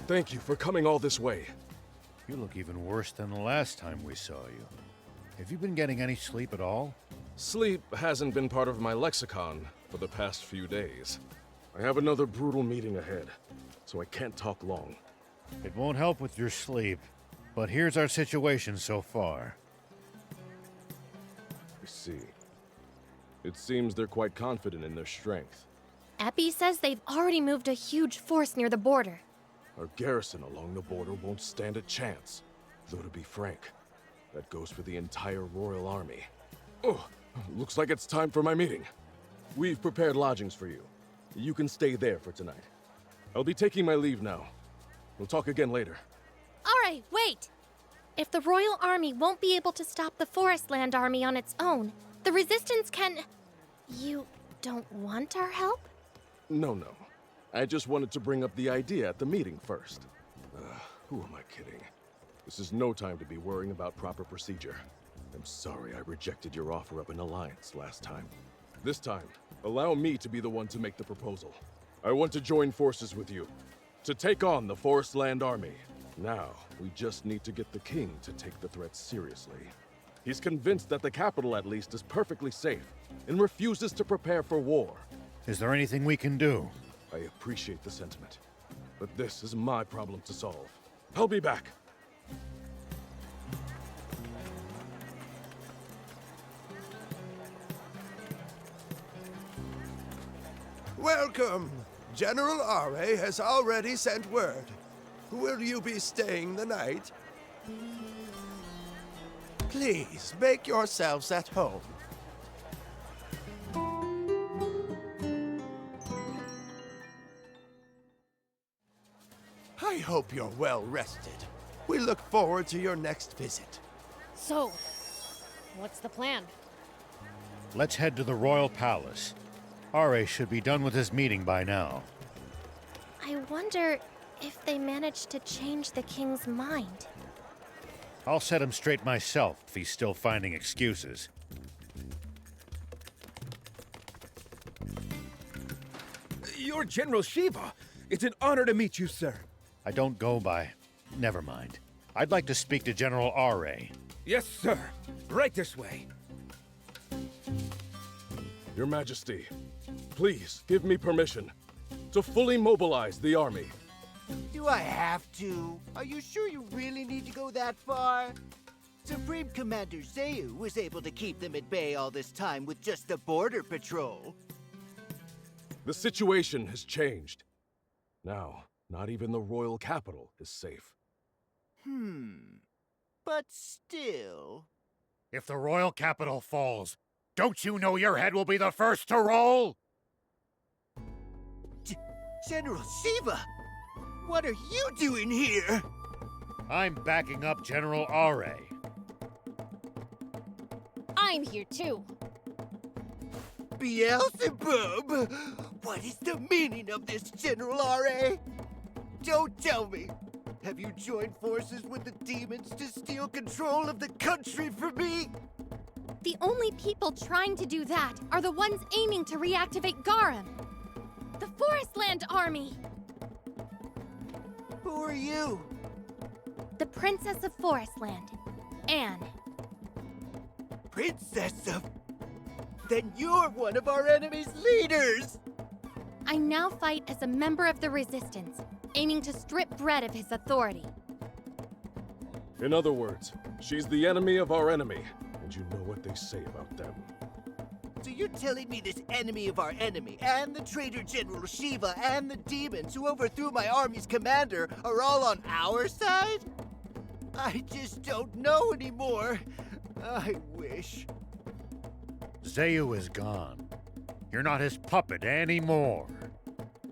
Thank you for coming all this way. You look even worse than the last time we saw you. Have you been getting any sleep at all? Sleep hasn't been part of my lexicon for the past few days. I have another brutal meeting ahead, so I can't talk long. It won't help with your sleep, but here's our situation so far. I see. It seems they're quite confident in their strength. Epi says they've already moved a huge force near the border. Our garrison along the border won't stand a chance. Though to be frank, that goes for the entire Royal Army. Oh, looks like it's time for my meeting. We've prepared lodgings for you. You can stay there for tonight. I'll be taking my leave now. We'll talk again later. All right, wait! If the Royal Army won't be able to stop the Forestland Army on its own, the Resistance can... You don't want our help? No. I just wanted to bring up the idea at the meeting first. Who am I kidding? This is no time to be worrying about proper procedure. I'm sorry I rejected your offer of an alliance last time. This time, allow me to be the one to make the proposal. I want to join forces with you, to take on the Forestland Army. Now, we just need to get the king to take the threat seriously. He's convinced that the capital, at least, is perfectly safe, and refuses to prepare for war. Is there anything we can do? I appreciate the sentiment, but this is my problem to solve. I'll be back. Welcome! General Are has already sent word. Will you be staying the night? Please, make yourselves at home. I hope you're well rested. We look forward to your next visit. So, what's the plan? Let's head to the Royal Palace. Are should be done with his meeting by now. I wonder if they managed to change the king's mind. I'll set him straight myself if he's still finding excuses. You're General Shiva. It's an honor to meet you, sir. I don't go by... Never mind. I'd like to speak to General Are. Yes, sir. Right this way. Your Majesty, please give me permission to fully mobilize the army. Do I have to? Are you sure you really need to go that far? Supreme Commander Zayu was able to keep them at bay all this time with just the border patrol. The situation has changed. Now, not even the royal capital is safe. But still... If the royal capital falls, don't you know your head will be the first to roll? General Shiva! What are you doing here? I'm backing up General Are. I'm here too. Beelzebub! What is the meaning of this, General Are? Don't tell me! Have you joined forces with the demons to steal control of the country from me? The only people trying to do that are the ones aiming to reactivate Garum. The Forestland Army! Who are you? The Princess of Forestland, Anne. Princess of... Then you're one of our enemy's leaders! I now fight as a member of the Resistance, aiming to strip Brett of his authority. In other words, she's the enemy of our enemy, and you know what they say about them. So you're telling me this enemy of our enemy, and the traitor General Shiva, and the demons who overthrew my army's commander are all on our side? I just don't know anymore. I wish. Zayu is gone. You're not his puppet anymore.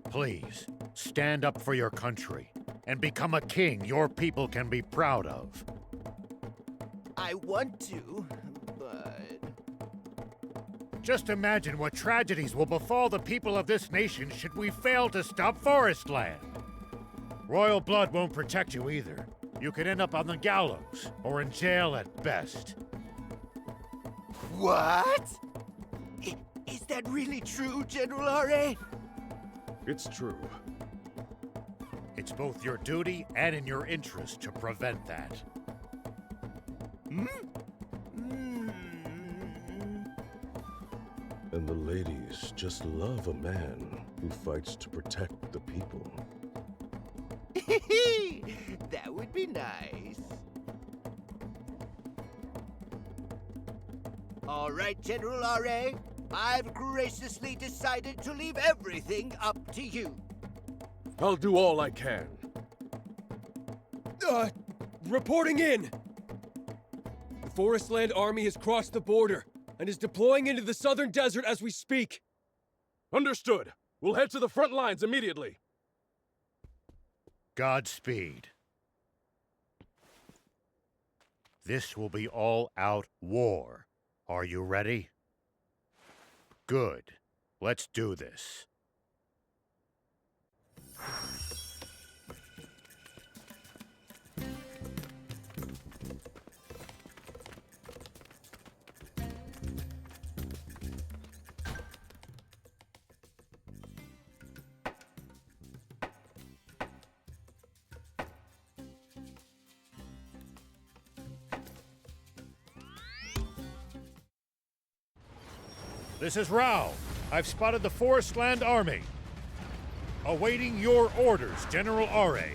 Please, stand up for your country and become a king your people can be proud of. I want to, but... Just imagine what tragedies will befall the people of this nation should we fail to stop Forestland. Royal blood won't protect you either. You could end up on the gallows or in jail at best. What? Is that really true, General Are? It's true. It's both your duty and in your interest to prevent that. And the ladies just love a man who fights to protect the people. That would be nice. All right, General R.A., I've graciously decided to leave everything up to you. I'll do all I can. Reporting in! The Forestland Army has crossed the border and is deploying into the southern desert as we speak. Understood. We'll head to the front lines immediately. Godspeed. This will be all-out war. Are you ready? Good. Let's do this. This is Rao. I've spotted the Forestland Army. Awaiting your orders, General R.A.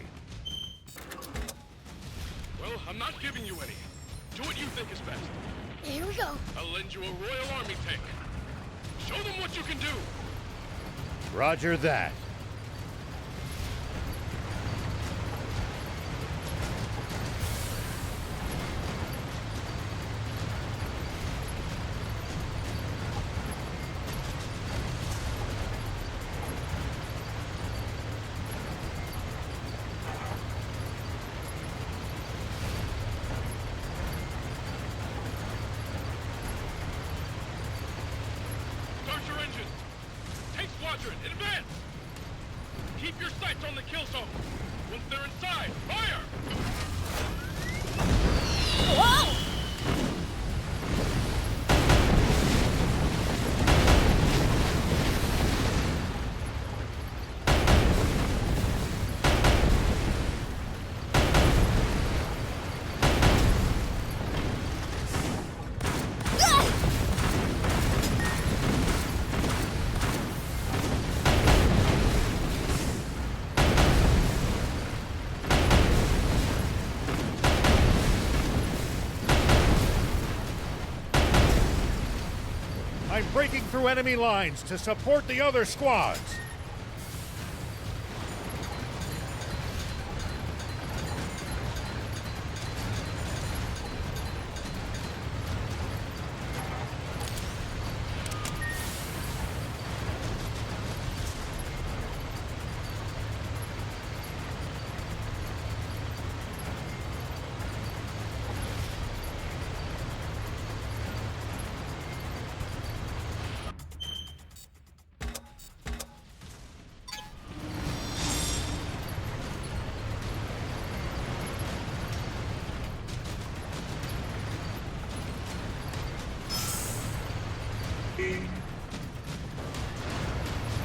Well, I'm not giving you any. Do what you think is best. Here we go. I'll lend you a Royal Army tank. Show them what you can do. Roger that. Start your engine. Take squadron in advance. Keep your sights on the kill zone. Once they're inside, fire! Whoa! I'm breaking through enemy lines to support the other squads.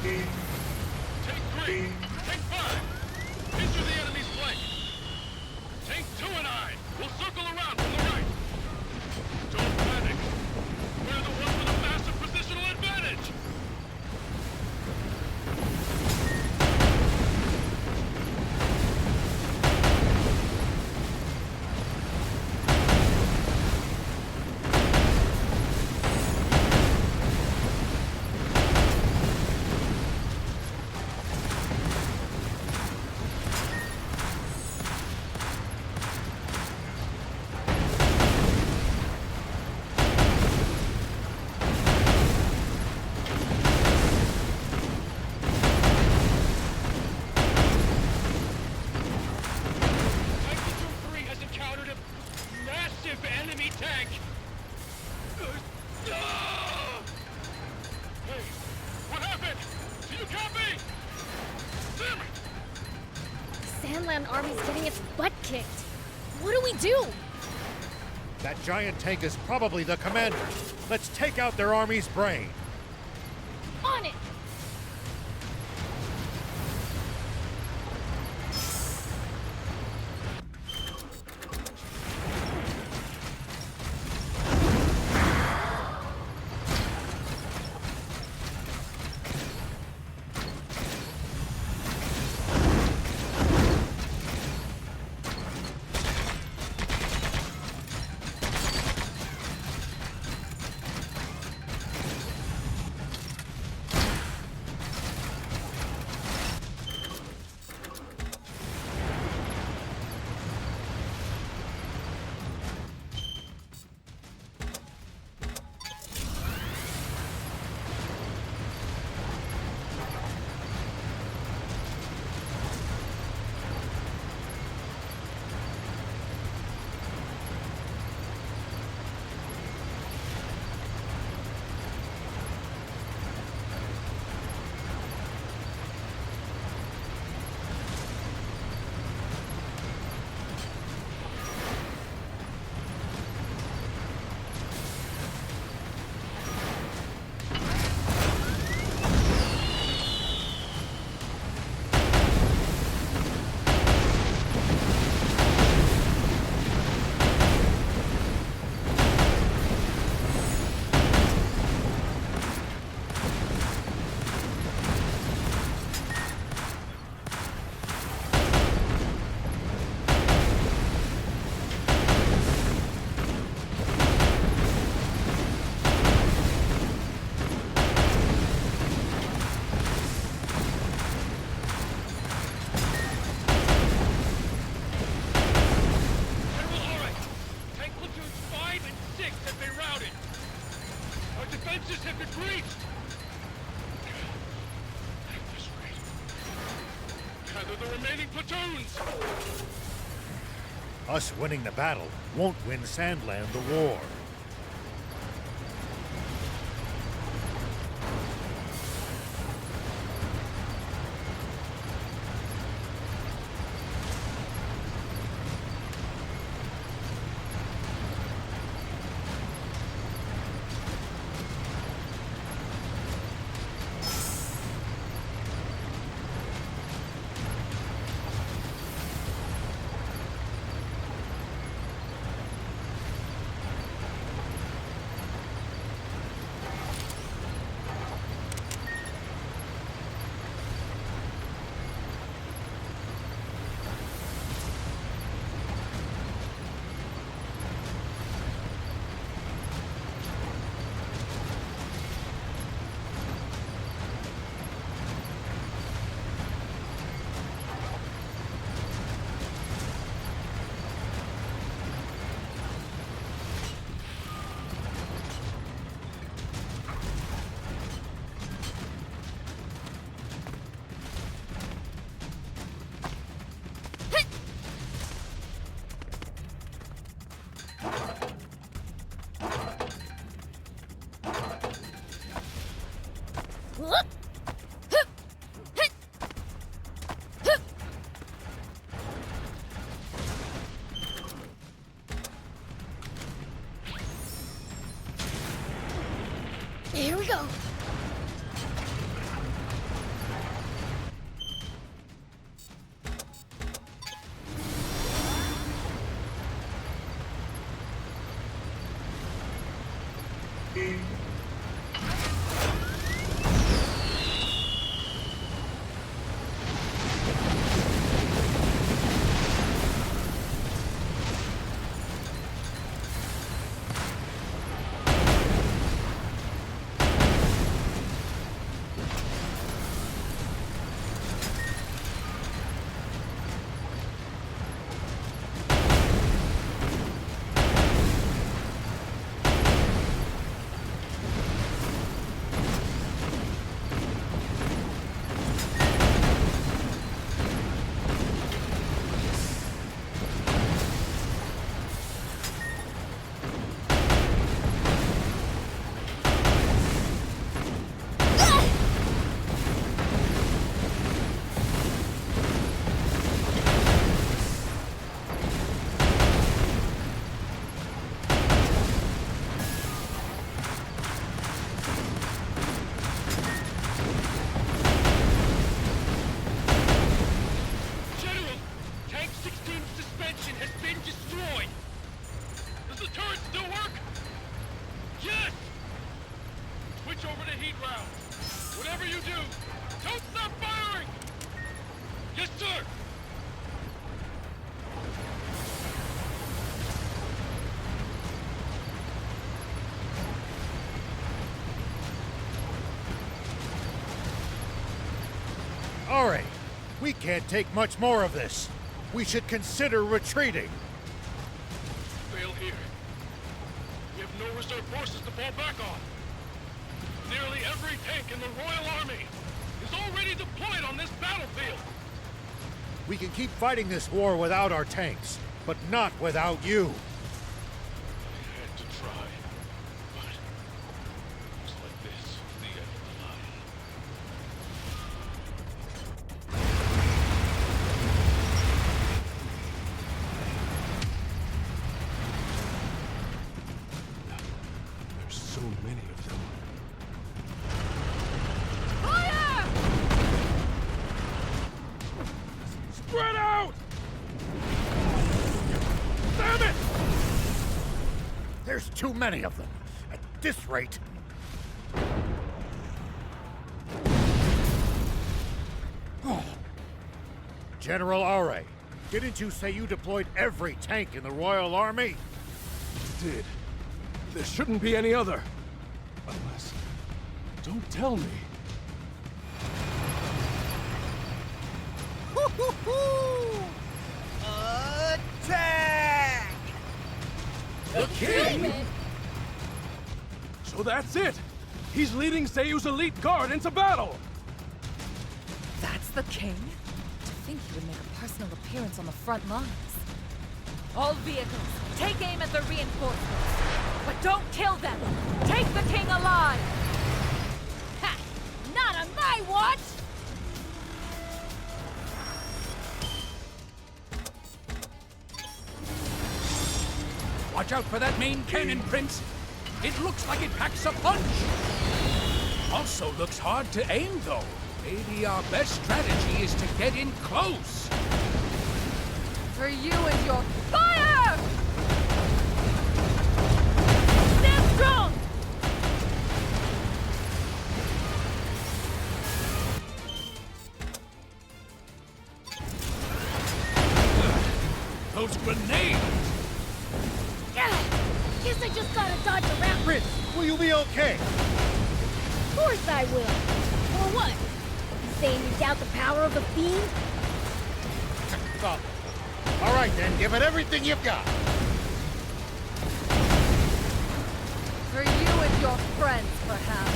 Tank 3, Tank 5, into the enemy's flank. Tank 2 and I will circle around from the right. Don't panic. We're the ones with a massive positional advantage. Enemy tank! Hey, what happened? Do you copy? Damn it! Sandland Army's getting its butt kicked. What do we do? That giant tank is probably the commander. Let's take out their army's brain. On it! breached! At this rate, gather the remaining platoons! Us winning the battle won't win Sandland the war. Here we go. General, Tank 16's suspension has been destroyed! Does the turret still work? Yes! Switch over to heat round. Whatever you do, don't stop firing! Yes, sir! All right, we can't take much more of this. We should consider retreating. Fail here. We have no reserve forces to fall back on. Nearly every tank in the Royal Army is already deployed on this battlefield. We can keep fighting this war without our tanks, but not without you. I had to try, but looks like this is the end of the line. There's so many of them. Spread out! Damn it! There's too many of them. At this rate. Oh. General Aure, didn't you say you deployed every tank in the Royal Army? Did. There shouldn't be any other. Unless... Don't tell me. Attack! The king? So that's it! He's leading Seiyu's elite guard into battle! That's the king? To think he would make a personal appearance on the front lines. All vehicles, take aim at the reinforcements. But don't kill them! Take the king alive! Ha! Not on my watch! Watch out for that main cannon, Prince! It looks like it packs a punch! Also looks hard to aim, though. Maybe our best strategy is to get in close. For you and your fire! Stand strong! Those grenades! Guess I just gotta dodge around. Prince, will you be okay? Of course I will. Or what? You saying you doubt the power of the fiend? Stop. All right, then, give it everything you've got. For you and your friends, perhaps.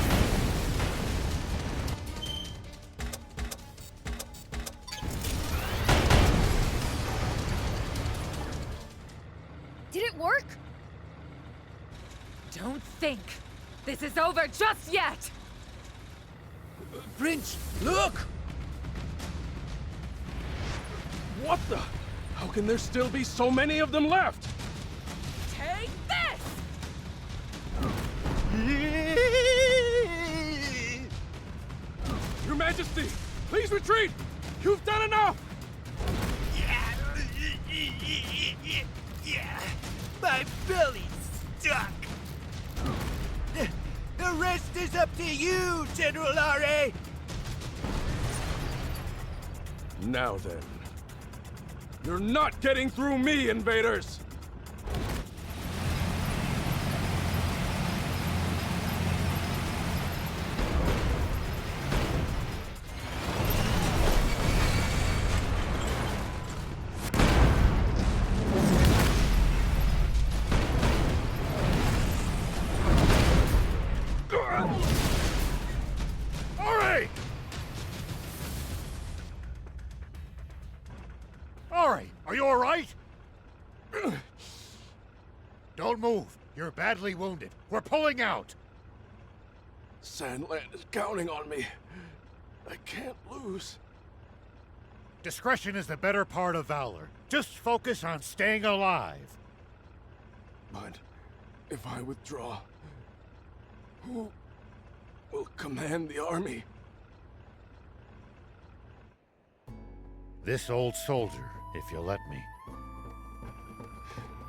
Did it work? Don't think this is over just yet! Prince, look! What the? How can there still be so many of them left? Take this! Your Majesty, please retreat! You've done enough! Yeah, my belly's stuck. The rest is up to you, General R.A. Now then. You're not getting through me, invaders! Ari, are you all right? Don't move. You're badly wounded. We're pulling out. Sandland is counting on me. I can't lose. Discretion is the better part of valor. Just focus on staying alive. But if I withdraw, who will command the army? This old soldier, if you'll let me.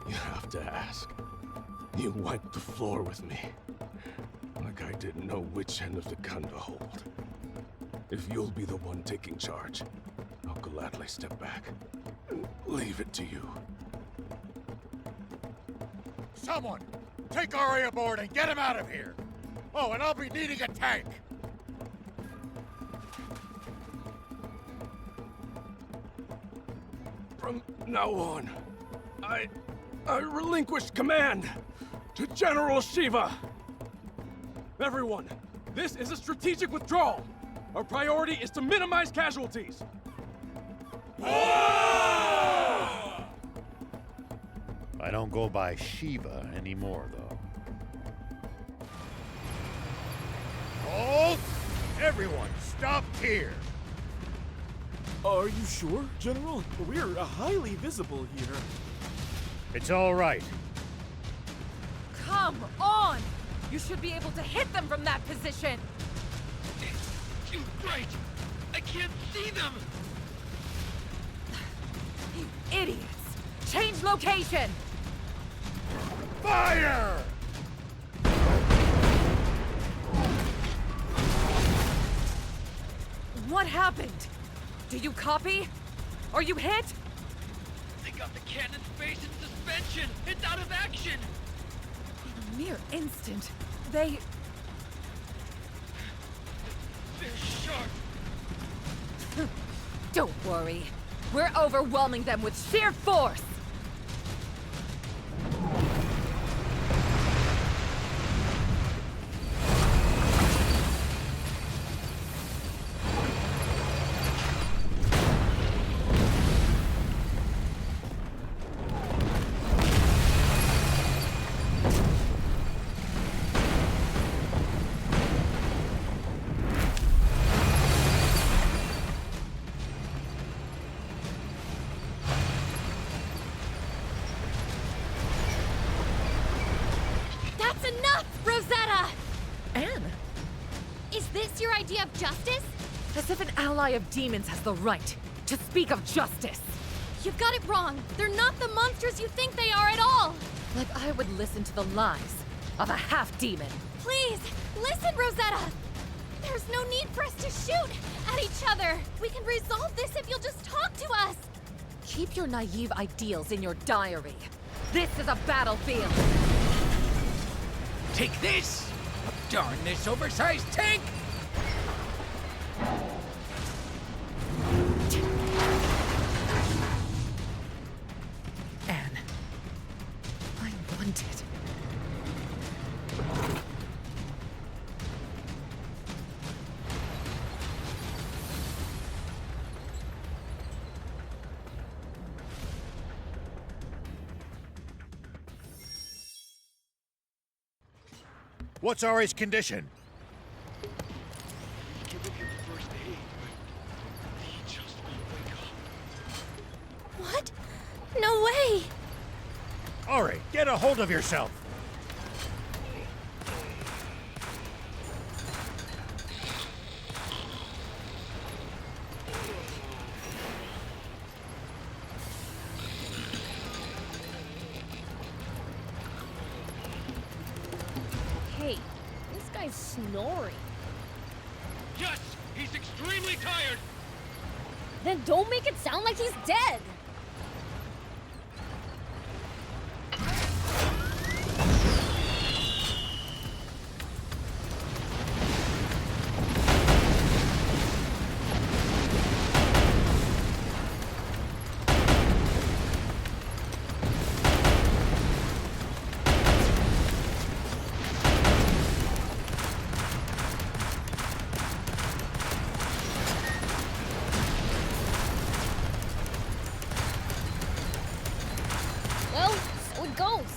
You have to ask. You wiped the floor with me. Like I didn't know which end of the gun to hold. If you'll be the one taking charge, I'll gladly step back and leave it to you. Someone, take Ari aboard and get him out of here. Oh, and I'll be needing a tank. From now on, I relinquish command to General Shiva. Everyone, this is a strategic withdrawal. Our priority is to minimize casualties. I don't go by Shiva anymore, though. Hold! Everyone, stop here! Are you sure, General? We're highly visible here. It's all right. Come on! You should be able to hit them from that position! It's too bright! I can't see them! You idiots! Change location! Fire! What happened? Do you copy? Are you hit? They got the cannon's base in suspension! It's out of action! In a mere instant, they... They're sharp! Don't worry. We're overwhelming them with sheer force! this your idea of justice? As if an ally of demons has the right to speak of justice. You've got it wrong. They're not the monsters you think they are at all. Like I would listen to the lies of a half-demon. Please, listen, Rosetta. There's no need for us to shoot at each other. We can resolve this if you'll just talk to us. Keep your naive ideals in your diary. This is a battlefield. Take this! Darn this oversized tank! Anne, I wanted. What's Ari's condition? Giving him first aid, but he just won't wake up. What? No way! Ari, get a hold of yourself! Hey, this guy's snoring. Yes, he's extremely tired. Then don't make it sound like he's dead. Well, so it goes.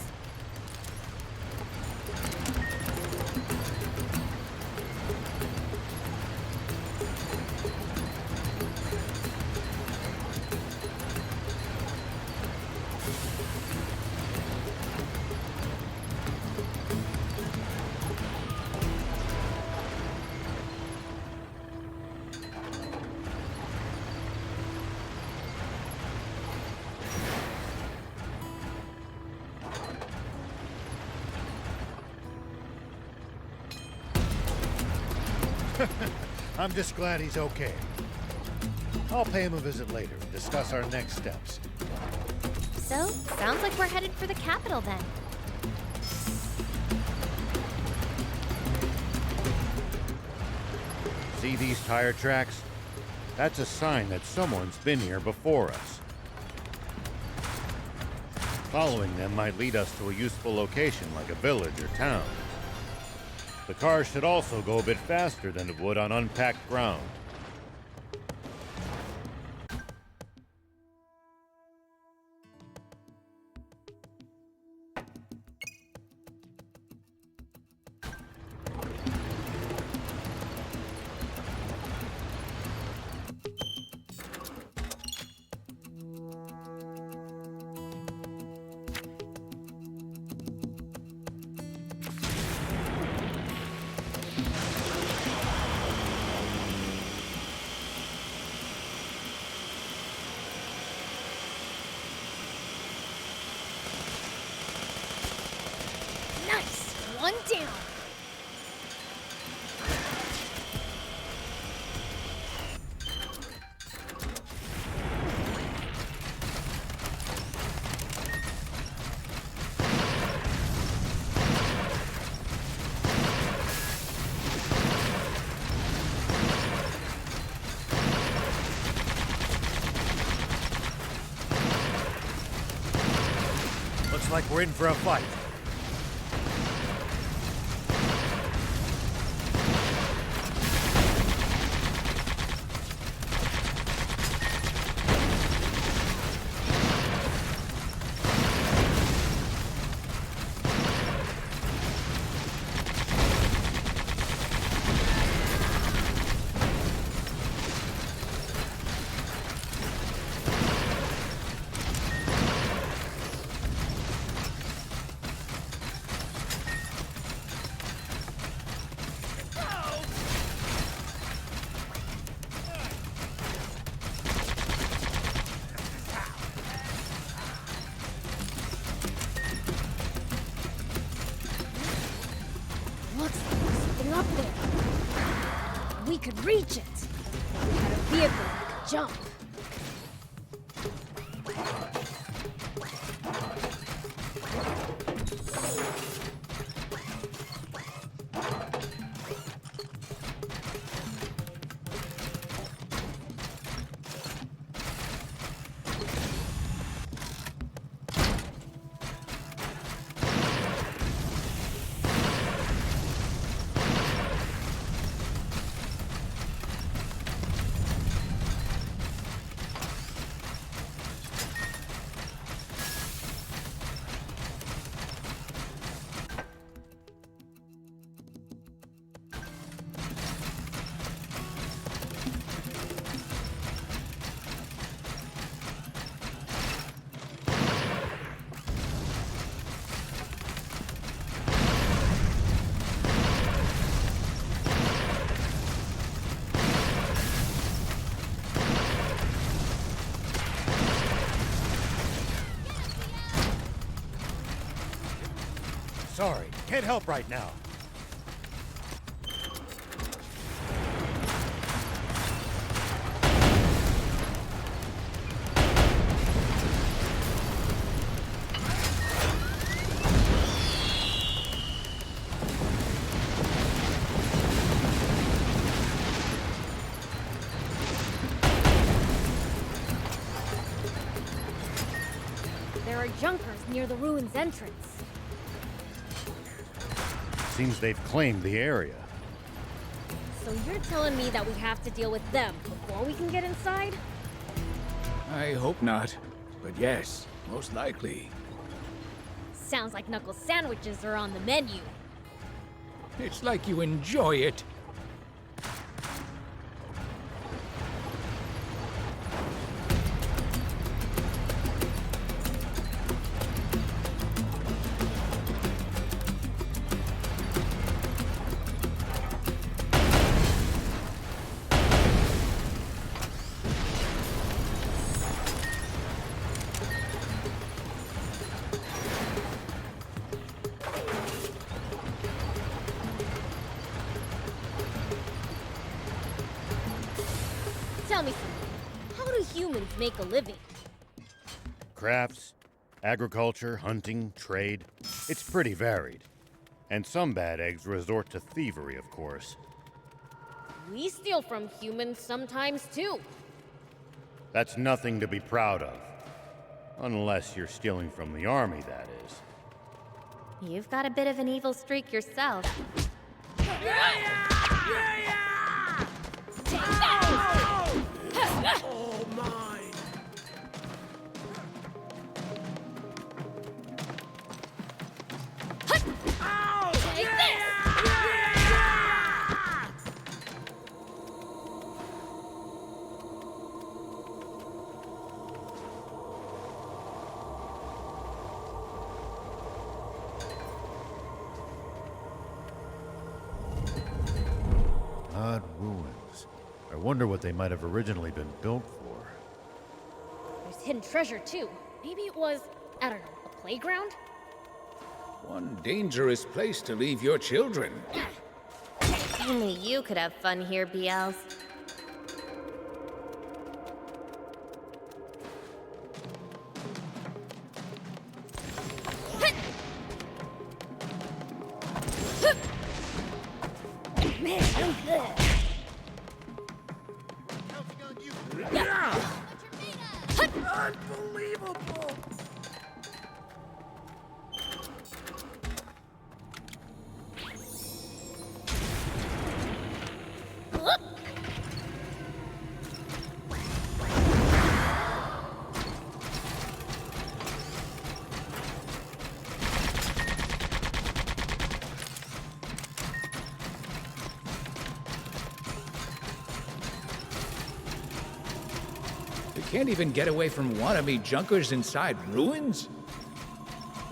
I'm just glad he's okay. I'll pay him a visit later and discuss our next steps. So, sounds like we're headed for the capital then. See these tire tracks? That's a sign that someone's been here before us. Following them might lead us to a useful location like a village or town. The cars should also go a bit faster than it would on unpacked ground. Nice! One down. Looks like we're in for a fight. Looks like something up there. We could reach it. We had a vehicle that could jump. Sorry, can't help right now. There are junkers near the ruins entrance. Seems they've claimed the area. So you're telling me that we have to deal with them before we can get inside? I hope not. But yes, most likely. Sounds like knuckle sandwiches are on the menu. It's like you enjoy it. Tell me something. How do humans make a living? Crafts, agriculture, hunting, trade. It's pretty varied. And some bad eggs resort to thievery, of course. We steal from humans sometimes too. That's nothing to be proud of. Unless you're stealing from the army, that is. You've got a bit of an evil streak yourself. All mine! Take this! Odd ruins. I wonder what they might have originally been built for. There's hidden treasure too. Maybe it was, I don't know, a playground? One dangerous place to leave your children. Only you could have fun here, Beelz. Man, I'm good. Unbelievable! You can't even get away from wannabe junkers inside ruins?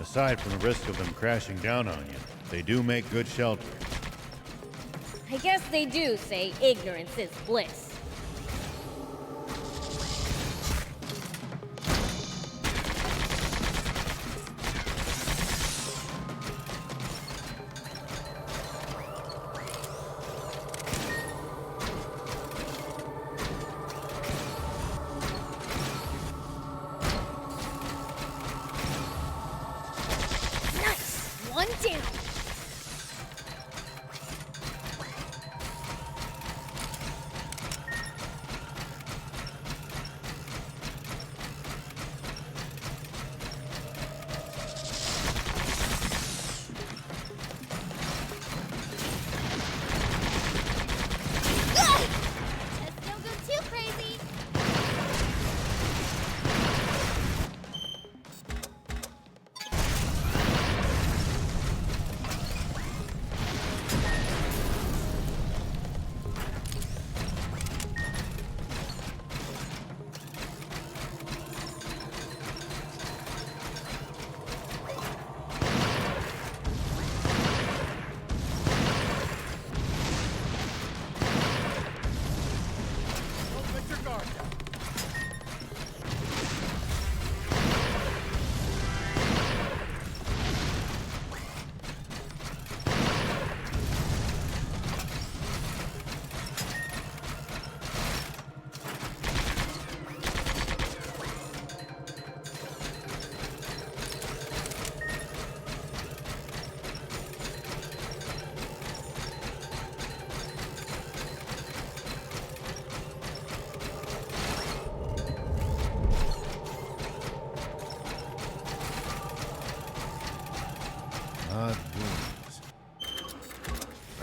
Aside from the risk of them crashing down on you, they do make good shelter. I guess they do say ignorance is bliss.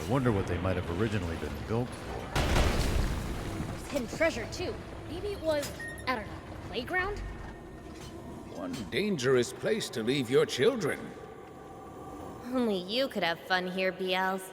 I wonder what they might have originally been built for. There's hidden treasure, too. Maybe it was, I don't know, a playground? One dangerous place to leave your children. Only you could have fun here, Beelz.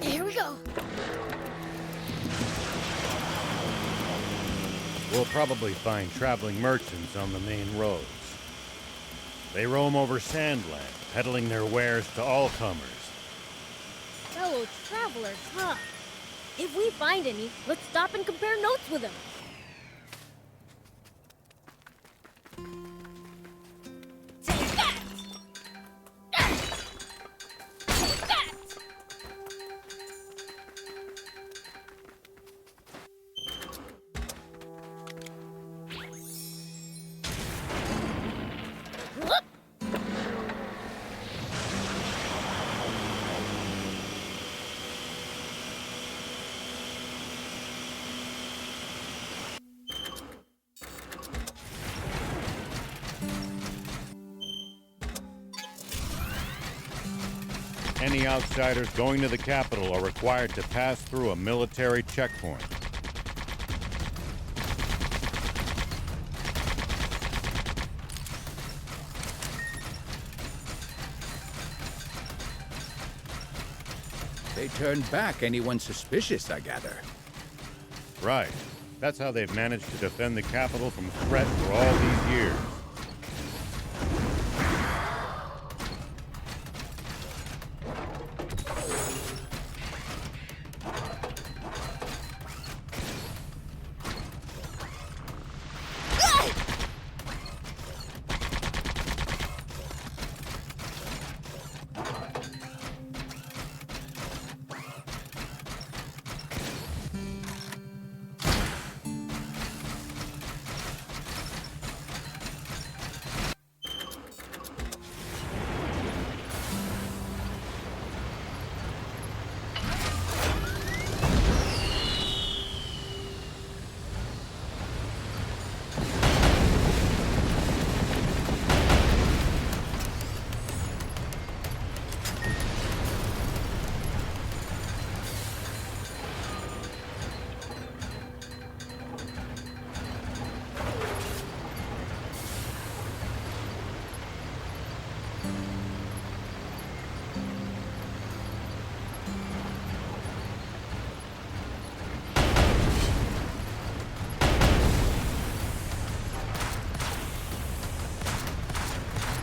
Here we go. We'll probably find traveling merchants on the main roads. They roam over Sandland, peddling their wares to all comers. Fellow travelers, huh? If we find any, let's stop and compare notes with them. Take that! Take that! Whoop! Any outsiders going to the capital are required to pass through a military checkpoint. They turn back anyone suspicious, I gather. Right. That's how they've managed to defend the capital from threat for all these years.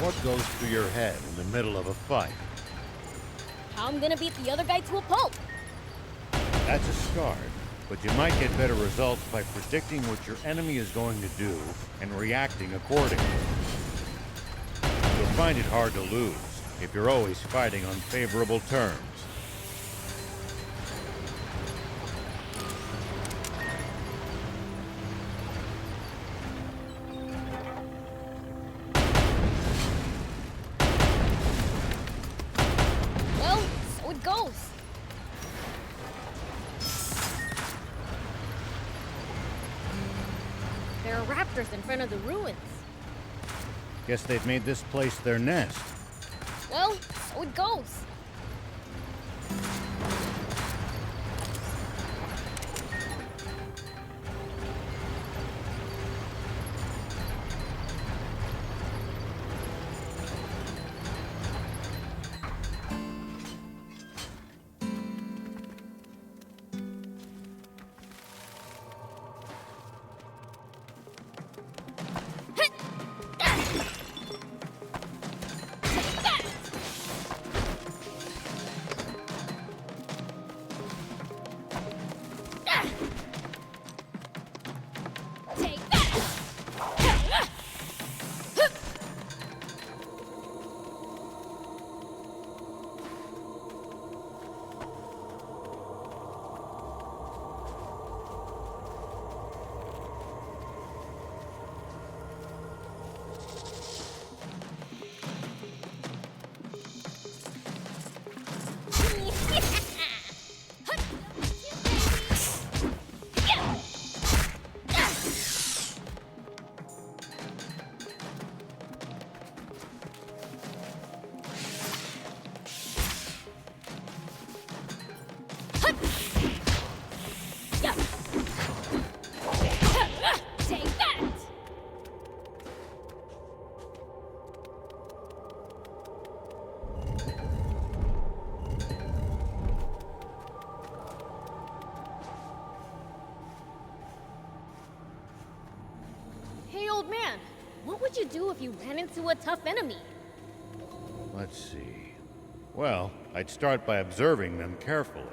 What goes through your head in the middle of a fight? How I'm gonna beat the other guy to a pulp. That's a start, but you might get better results by predicting what your enemy is going to do and reacting accordingly. You'll find it hard to lose if you're always fighting on favorable terms. Well, so it goes. There are raptors in front of the ruins. Guess they've made this place their nest. Well, so it goes. you do if you ran into a tough enemy? Let's see. Well, I'd start by observing them carefully.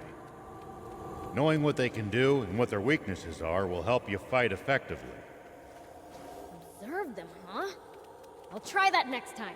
Knowing what they can do and what their weaknesses are will help you fight effectively. Observe them, huh? I'll try that next time.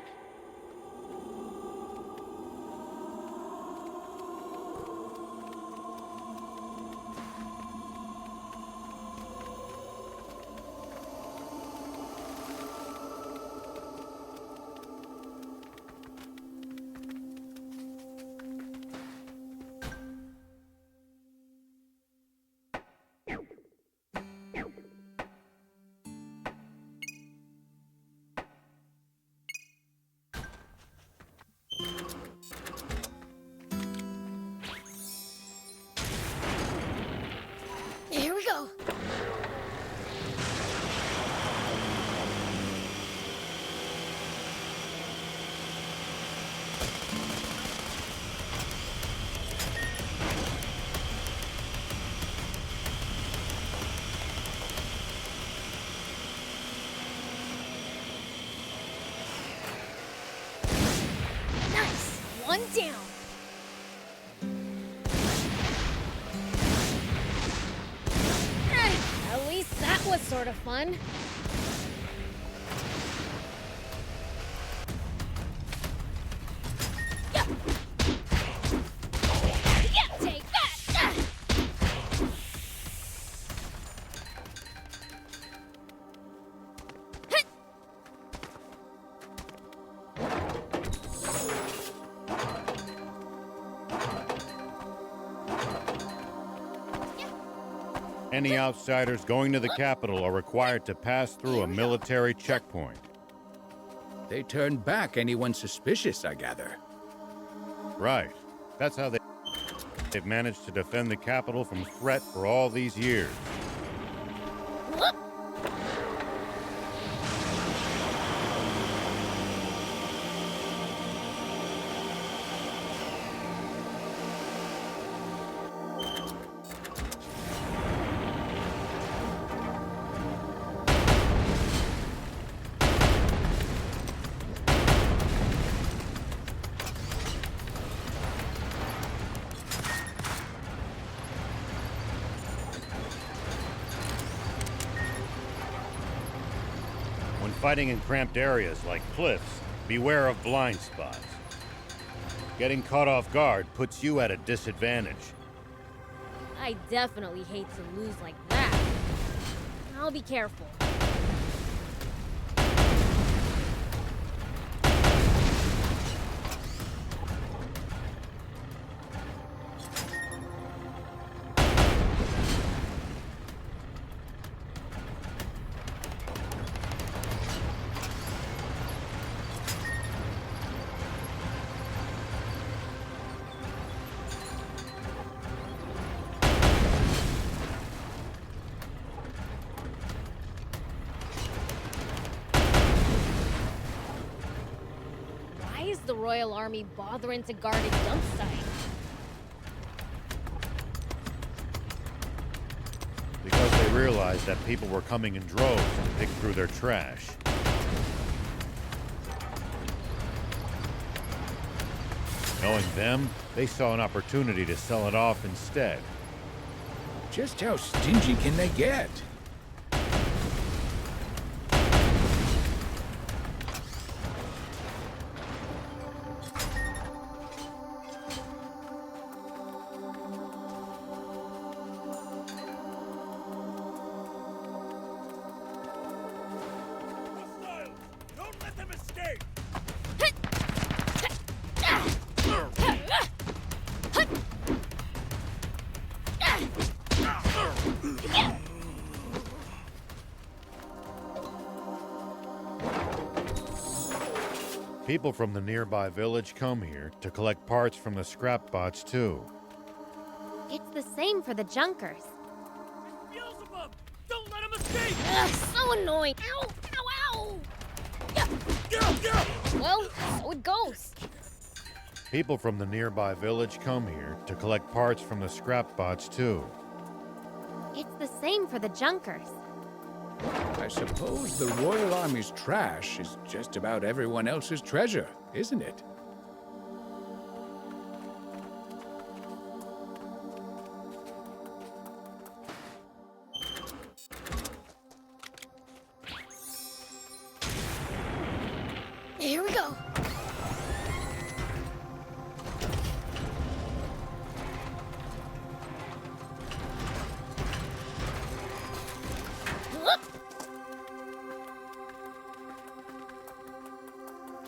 Here we go. Nice! One down. At least that was sort of fun. Yeah. Yeah, take that! Hit. Any outsiders going to the capital are required to pass through a military checkpoint. They turn back anyone suspicious, I gather. Right. That's how they've managed to defend the capital from threat for all these years. Whoop. When fighting in cramped areas like cliffs, beware of blind spots. Getting caught off guard puts you at a disadvantage. I definitely hate to lose like that. I'll be careful. Why is the Royal Army bothering to guard a dump site? Because they realized that people were coming in droves to pick through their trash. Knowing them, they saw an opportunity to sell it off instead. Just how stingy can they get? Don't let them escape! People from the nearby village come here to collect parts from the scrap bots too. It's the same for the Junkers. Beelzebub! Don't let him escape! Ugh, so annoying. Ow! Ow! Ow! Well, so it goes. People from the nearby village come here to collect parts from the scrap bots too. It's the same for the Junkers. I suppose the Royal Army's trash is just about everyone else's treasure, isn't it? Here we go.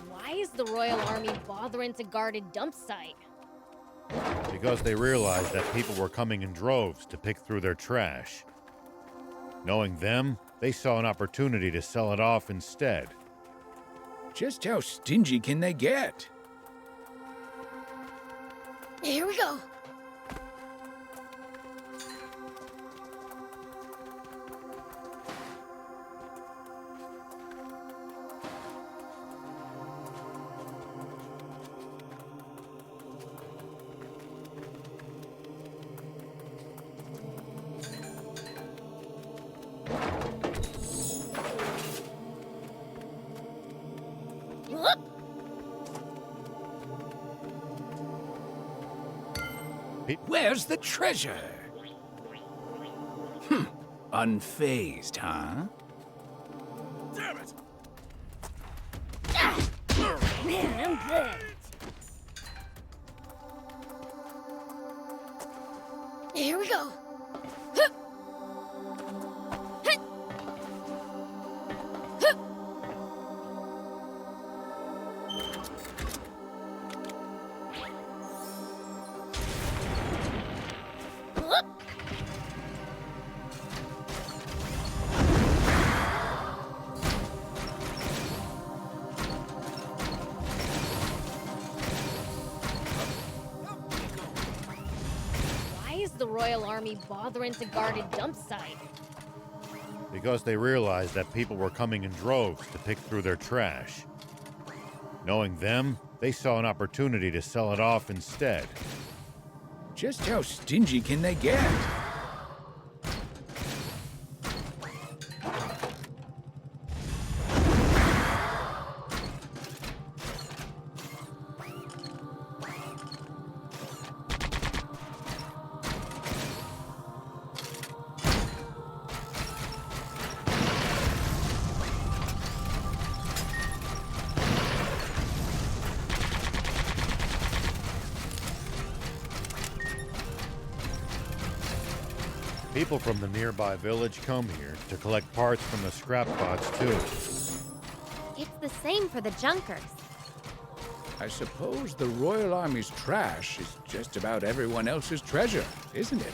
Why is the Royal Army bothering to guard a dump site? Because they realized that people were coming in droves to pick through their trash. Knowing them, they saw an opportunity to sell it off instead. Just how stingy can they get? Here we go. Where's the treasure? Unfazed, huh? Damn it! Man, I'm good. Here we go. The Royal Army bothering to guard a dump site? Because they realized that people were coming in droves to pick through their trash. Knowing them, they saw an opportunity to sell it off instead. Just how stingy can they get? People from the nearby village come here to collect parts from the scrap box, too. It's the same for the junkers. I suppose the Royal Army's trash is just about everyone else's treasure, isn't it?